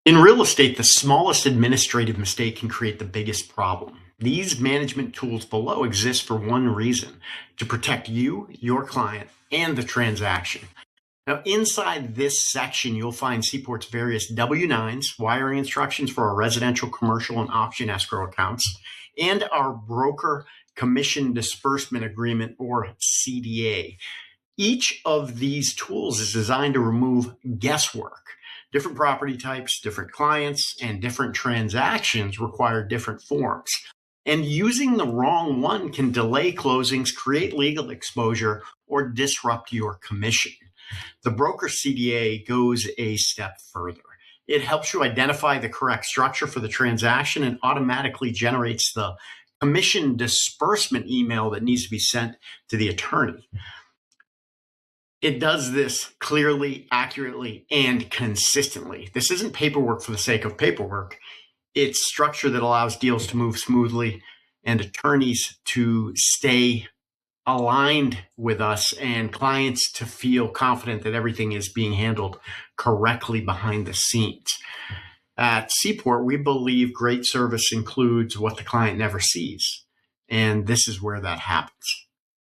In real estate, the smallest administrative mistake can create the biggest problem. These management tools below exist for one reason: to protect you, your client, and the transaction. Now, inside this section, you'll find Seaport's various W-9s, wiring instructions for our residential, commercial, and option escrow accounts, and our Broker Commission Disbursement Agreement, or CDA. Each of these tools is designed to remove guesswork. Different property types, different clients, and different transactions require different forms. And using the wrong one can delay closings, create legal exposure, or disrupt your commission. The broker CDA goes a step further. It helps you identify the correct structure for the transaction and automatically generates the commission disbursement email that needs to be sent to the attorney. It does this clearly, accurately, and consistently. This isn't paperwork for the sake of paperwork. It's structure that allows deals to move smoothly and attorneys to stay aligned with us and clients to feel confident that everything is being handled correctly behind the scenes. At Seaport, we believe great service includes what the client never sees, and this is where that happens.